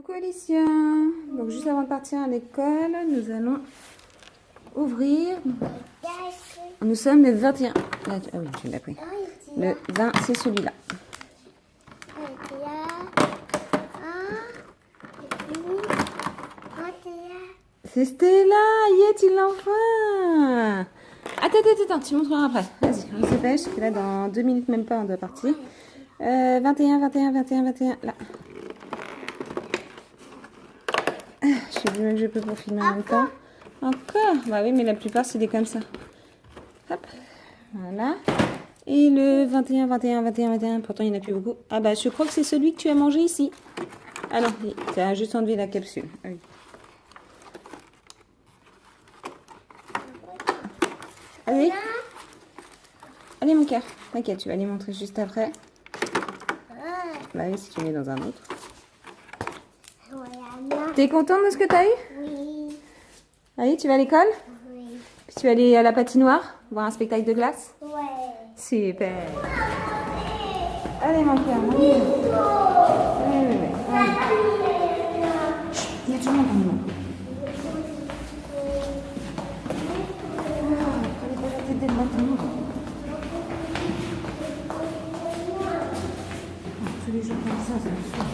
Coucou Alicia. Donc juste avant de partir à l'école, nous allons ouvrir. Nous sommes le 21. Ah oui, je l'ai pris. Le 20, c'est celui-là. C'est Stella. Yes, il l'envoie. Attends, tu montreras après. Vas-y, on se dépêche. Là, dans 2 minutes, même pas, on doit partir. 21, là. Je sais plus même que je peux pour filmer en même temps. Encore. Bah oui, mais la plupart, c'est des comme ça. Hop. Voilà. Et le 21. Pourtant, il n'y en a plus beaucoup. Ah bah, je crois que c'est celui que tu as mangé ici. Ah non, tu as juste enlevé la capsule. Ah oui. Allez. Allez, mon cœur. T'inquiète, tu vas les montrer juste après. Bah oui, si tu mets dans un autre. T'es contente de ce que t'as eu? Oui. Allez, tu vas à l'école? Oui. Puis tu vas aller à la patinoire, voir un spectacle de glace? Ouais. Super. Allez, mon cœur, on y va. Oui. Chut, il y a tout le monde dans le monde. Prenez pas la tête dès le matin. Tous les jours comme ça me saoule.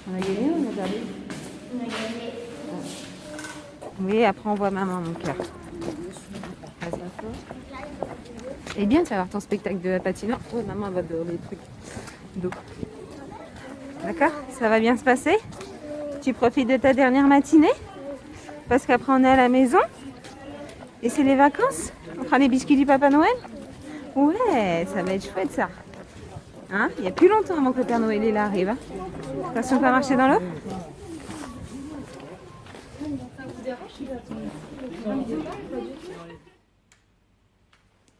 On a gagné ou on a perdu? On a gagné. Oui, après on voit maman, mon cœur. Et bien, tu vas voir ton spectacle de la patinoire. Oh, maman va dehors les trucs d'eau. D'accord? Ça va bien se passer? Tu profites de ta dernière matinée? Parce qu'après on est à la maison. Et c'est les vacances? On prend les biscuits du Papa Noël? Ouais, ça va être chouette ça. Hein? Il n'y a plus longtemps avant que le Père Noël il arrive. Hein? Attention pas marcher dans l'eau.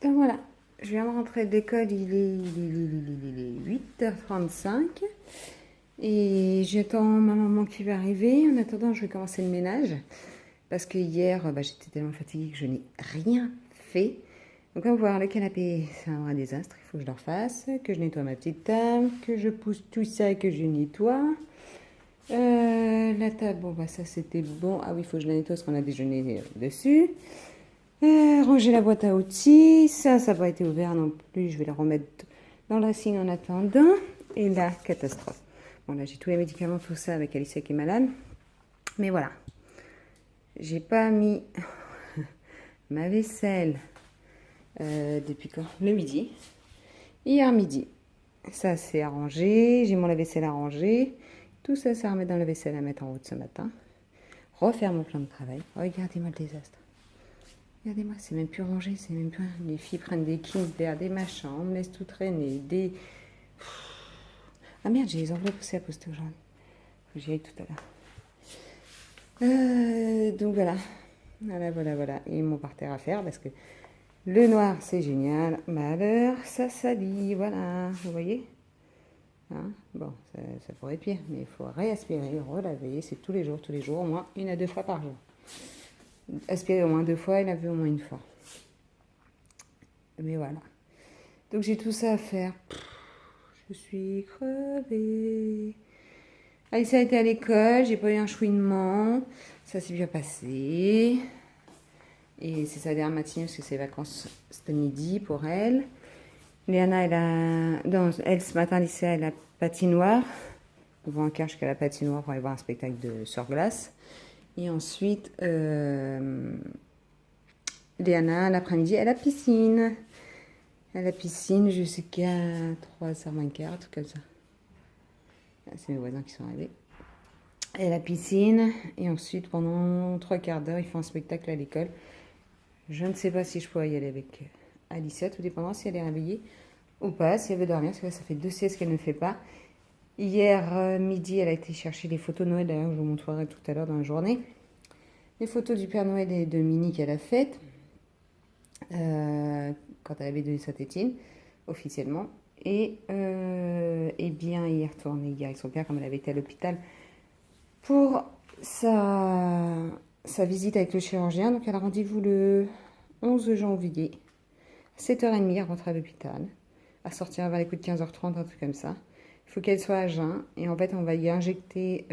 Donc voilà, je viens de rentrer de l'école, il est 8h35 et j'attends ma maman qui va arriver. En attendant, je vais commencer le ménage parce que hier, j'étais tellement fatiguée que je n'ai rien fait. Donc on va voir le canapé, c'est un vrai désastre, il faut que je le refasse, que je nettoie ma petite table, que je pousse tout ça et que je nettoie. La table, ça c'était bon. Ah oui, il faut que je la nettoie parce qu'on a déjeuné dessus. Ranger la boîte à outils, ça n'a pas été ouvert non plus, je vais la remettre dans le dressing en attendant. Et là, catastrophe. Bon là j'ai tous les médicaments, tout ça avec Alicia qui est malade. Mais voilà, j'ai pas mis ma vaisselle depuis quand? Le midi. Hier midi, ça c'est arrangé, j'ai mon lave-vaisselle arrangé. Tout ça, ça remet dans la vaisselle à mettre en route ce matin. Refaire mon plan de travail. Regardez-moi le désastre. Regardez-moi, c'est même plus rangé, c'est même plus... Les filles prennent des Kinder, des machins, on me laisse tout traîner, des... Ah merde, j'ai les enveloppes aussi à poster aujourd'hui. Faut que j'y aille tout à l'heure. Donc voilà. Voilà. Et mon parterre à faire parce que le noir, c'est génial. Malheur, ça salit, voilà. Vous voyez? Hein, bon, ça pourrait être pire, mais il faut réaspirer, relaver, c'est tous les jours, au moins 1 à 2 fois par jour. Aspirer au moins 2 fois et laver au moins 1 fois. Mais voilà. Donc j'ai tout ça à faire. Je suis crevée. Alicia a été à l'école, j'ai pas eu un chouinement. Ça s'est bien passé. Et c'est sa dernière matinée parce que ses vacances c'était midi pour elle. Léana, elle ce matin, Alicia, elle a la patinoire. On va encore jusqu'à la patinoire pour aller voir un spectacle sur glace. Et ensuite, Léana, l'après-midi, à la piscine. À la piscine jusqu'à 3h moins quart, un truc comme ça. C'est mes voisins qui sont arrivés. Et à la piscine. Et ensuite, pendant 3/4 d'heure, ils font un spectacle à l'école. Je ne sais pas si je pourrais y aller avec Alicia, tout dépendant si elle est réveillée ou pas, si elle veut dormir, parce que là, ça fait 2 siestes qu'elle ne fait pas. Hier midi, elle a été chercher les photos de Noël, d'ailleurs, je vous montrerai tout à l'heure dans la journée. Les photos du Père Noël et de Minnie qu'elle a faites quand elle avait donné sa tétine, officiellement. Et bien, il est retourné hier avec son père, comme elle avait été à l'hôpital, pour sa visite avec le chirurgien. Donc, elle a rendez-vous le 11 janvier. 7h30, elle rentre à l'hôpital. À sortir vers les coups de 15h30, un truc comme ça. Il faut qu'elle soit à jeun. Et en fait, on va y injecter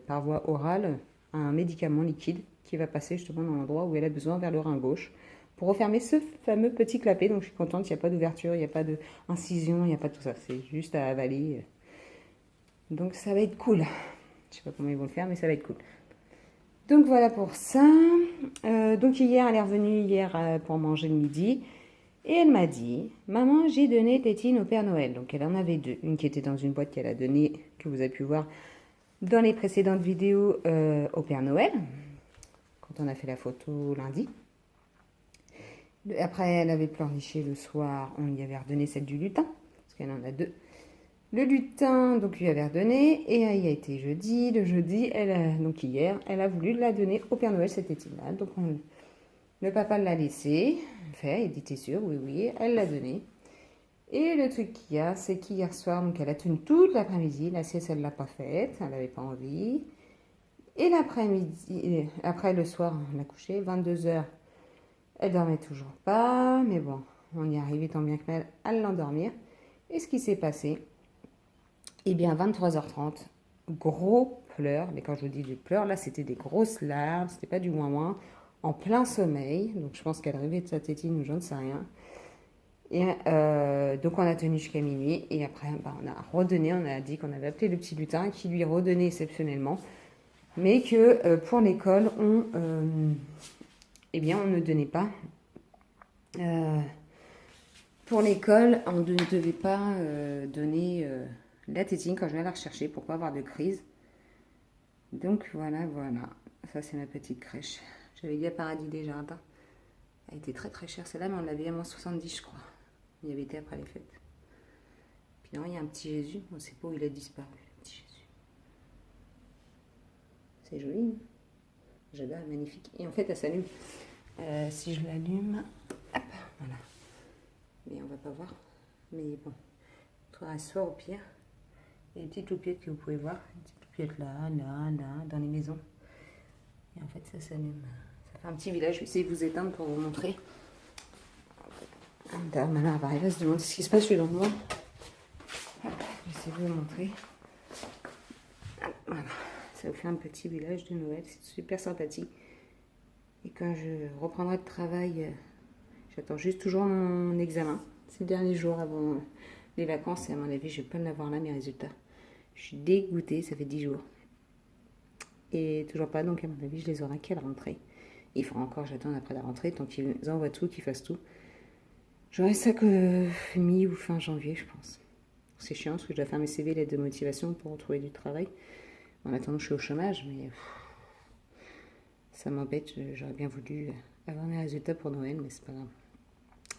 par voie orale un médicament liquide qui va passer justement dans l'endroit où elle a besoin, vers le rein gauche, pour refermer ce fameux petit clapet. Donc, je suis contente, il n'y a pas d'ouverture, il n'y a pas d'incision, il n'y a pas tout ça. C'est juste à avaler. Donc, ça va être cool. Je sais pas comment ils vont le faire, mais ça va être cool. Donc, voilà pour ça. Donc, hier, elle est revenue pour manger le midi. Et elle m'a dit, maman, j'ai donné tétine au Père Noël. Donc elle en avait deux. Une qui était dans une boîte qu'elle a donnée, que vous avez pu voir dans les précédentes vidéos au Père Noël, quand on a fait la photo lundi. Après, elle avait pleurniché le soir, on lui avait redonné celle du lutin, parce qu'elle en a deux. Le lutin, donc lui avait redonné, et il a été jeudi. Le jeudi, donc hier, elle a voulu la donner au Père Noël, cette tétine-là. Donc le papa l'a laissé, il dit t'es sûr, oui, oui, elle l'a donné. Et le truc qu'il y a, c'est qu'hier soir, donc elle a tenu toute l'après-midi, la sieste elle l'a pas faite, elle n'avait pas envie. Et l'après-midi, après le soir, on l'a couchée, 22h, elle dormait toujours pas, mais bon, on y arrivait tant bien que mal à l'endormir. Et ce qui s'est passé, eh bien 23h30, gros pleurs, mais quand je vous dis des pleurs, là c'était des grosses larmes, c'était pas du ouin-ouin, en plein sommeil, donc je pense qu'elle rêvait de sa tétine ou je ne sais rien. Et donc on a tenu jusqu'à minuit et après on a redonné, on a dit qu'on avait appelé le petit lutin qui lui redonnait exceptionnellement, mais que pour l'école eh bien on ne donnait pas. Pour l'école on ne devait pas donner la tétine quand je vais la rechercher pour pas avoir de crise. Donc voilà, ça c'est ma petite crèche. J'avais dit à Paradis des Jardins. Elle était très très chère celle-là, mais on l'avait à moins 70 je crois. Il y avait été après les fêtes. Puis non, il y a un petit Jésus. On ne sait pas où il a disparu, le petit Jésus. C'est joli, hein. J'adore, magnifique. Et en fait, elle s'allume. Si je l'allume, hop, voilà. Mais on va pas voir. Mais bon, il faudra se voir au pire. Il y a des petites loupiettes que vous pouvez voir. Des petites loupiettes là, dans les maisons. Et en fait, ça s'allume. Ça fait un petit village. Je vais essayer de vous éteindre pour vous montrer. Maintenant, elle va arriver à se demander ce qui se passe chez l'endroit. Je vais essayer de vous montrer. Voilà. Ça vous fait un petit village de Noël. C'est super sympathique. Et quand je reprendrai le travail, j'attends juste toujours mon examen. C'est le dernier jour avant les vacances. Et à mon avis, je ne vais pas l'avoir là, mes résultats. Je suis dégoûtée. Ça fait 10 jours. Et toujours pas. Donc, à mon avis, je les aurai qu'à la rentrée. Il faudra encore, j'attends après la rentrée. Tant qu'ils envoient tout, qu'ils fassent tout. J'aurai ça que mi ou fin janvier, je pense. C'est chiant parce que je dois faire mes CV, lettres de motivation pour retrouver du travail. En attendant, je suis au chômage, mais ça m'embête. J'aurais bien voulu avoir mes résultats pour Noël, mais c'est pas grave.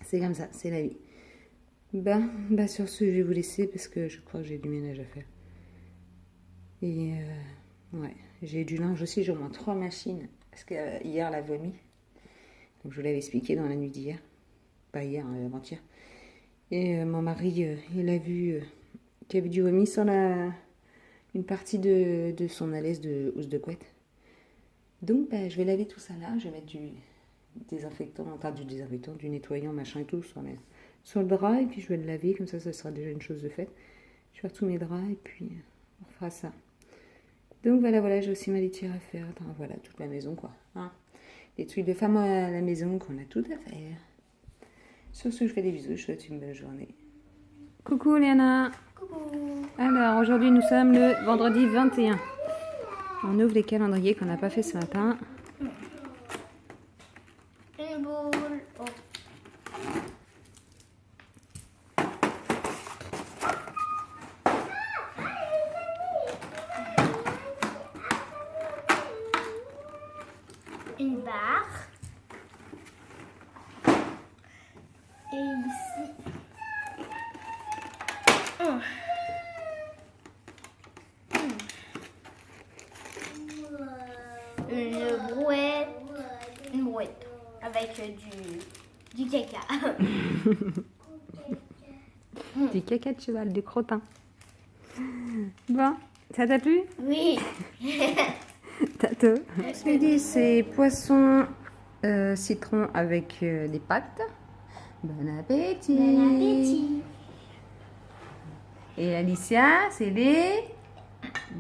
C'est comme ça, c'est la vie. Bah sur ce, je vais vous laisser parce que je crois que j'ai du ménage à faire. Et ouais, j'ai du linge aussi, j'ai au moins 3 machines. Parce que hier, elle a vomi. Donc je vous l'avais expliqué dans la nuit d'hier. Pas hier, avant-hier. Et mon mari, il a vu qu'il y avait du vomi sur une partie de son alaise de housse de couette. Donc je vais laver tout ça là, je vais mettre du désinfectant, du nettoyant, machin et tout sur le drap, et puis je vais le laver, comme ça sera déjà une chose de faite. Je vais faire tous mes draps et puis on fera ça. Donc voilà, j'ai aussi ma litière à faire. Attends, voilà, toute la maison quoi. Hein, des trucs de femme à la maison qu'on a tout à faire. Sur ce, je fais des bisous, je vous souhaite une belle journée. Coucou Léana. Coucou. Alors, aujourd'hui, nous sommes le vendredi 21. On ouvre les calendriers qu'on n'a pas fait ce matin. Une boule. Oh. Une barre. Et ici. Une brouette avec du caca. Du caca de cheval, du crottin. Bon, ça t'a plu? Oui. Tato. Ce midi, c'est poisson citron avec des pâtes. Bon appétit. Bon appétit. Et Alicia, c'est les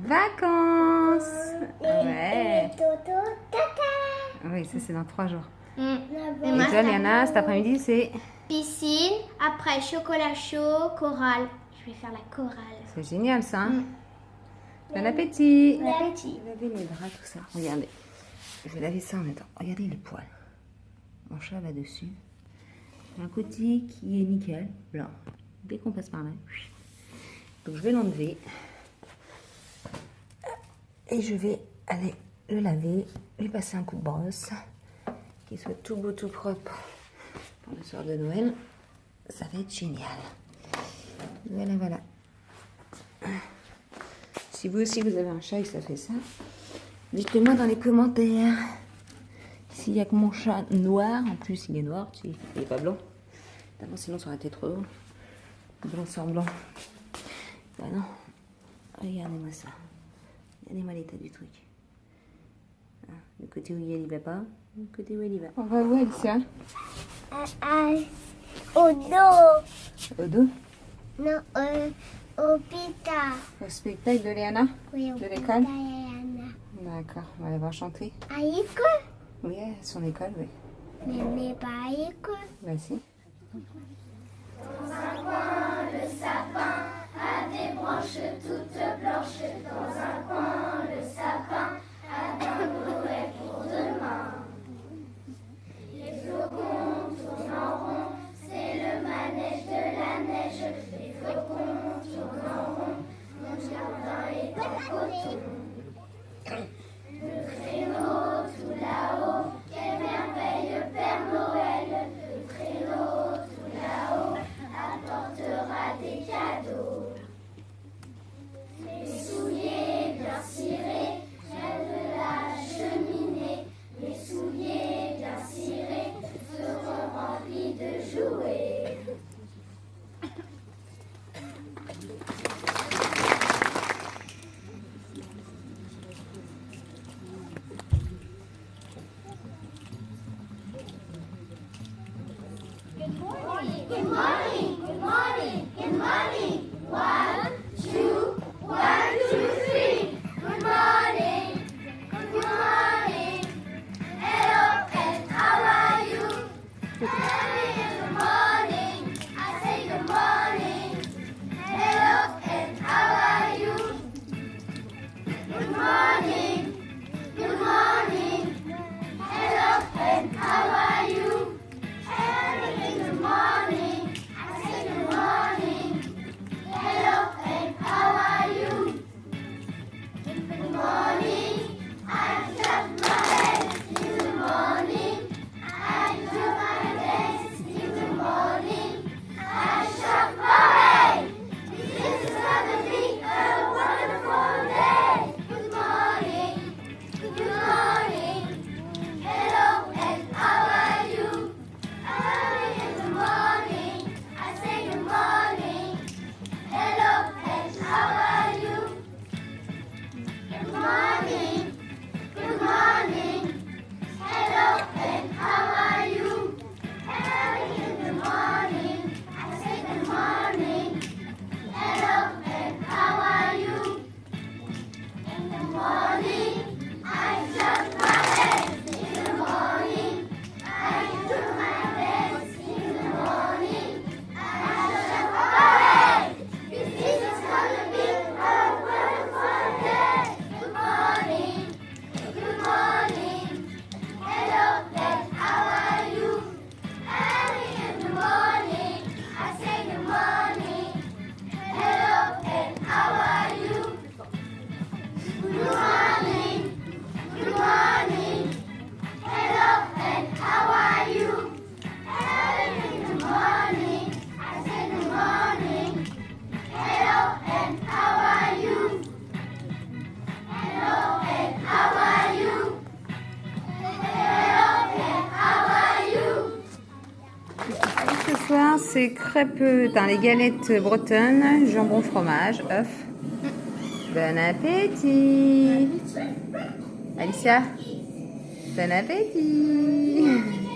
vacances. Ouais. Toto, caca. Oui, ça c'est dans 3 jours. Et Et toi, Liana, cet après-midi, c'est... piscine, après chocolat chaud, chorale. Je vais faire la chorale. C'est génial ça. Hein? Bon appétit. Bon appétit. Laver les draps, tout ça. Regardez. Je vais laver ça en même temps. Regardez les poils. Mon chat va dessus. Un côté qui est nickel, blanc. Dès qu'on passe par là. Donc je vais l'enlever. Et je vais aller le laver. Lui passer un coup de brosse. Qu'il soit tout beau, tout propre. Pour le soir de Noël. Ça va être génial. Voilà, voilà. Si vous aussi vous avez un chat et que ça fait ça, dites-le moi dans les commentaires. S'il n'y a que mon chat noir, en plus il est noir, il n'est pas blanc. D'abord, sinon ça aurait été trop drôle. Blanc sur blanc. Bah non. Regardez-moi ça. Regardez-moi l'état du truc. Ah, le côté où il va pas, le côté où il y va. On va où, Alicia? Au dos. Au dos? Non, au pita. Au spectacle de Léana? Oui, De l'école? D'accord, on va aller voir chanter. À l'école? Oui, à son école, oui. Mais pas à l'école. Vas-y. Good morning. Good morning. Good morning. Good morning. 1, 2, 1, 2, 3. Good morning. Good morning. Hello and how are you? Early in the morning, I say good morning. Hello and how are you? Good morning. Good morning. Hello and how are you? Early in the morning, I say good morning. Hello soir, c'est crêpes, les galettes bretonnes, jambon, fromage, œuf. Bon appétit. Alicia, bon appétit.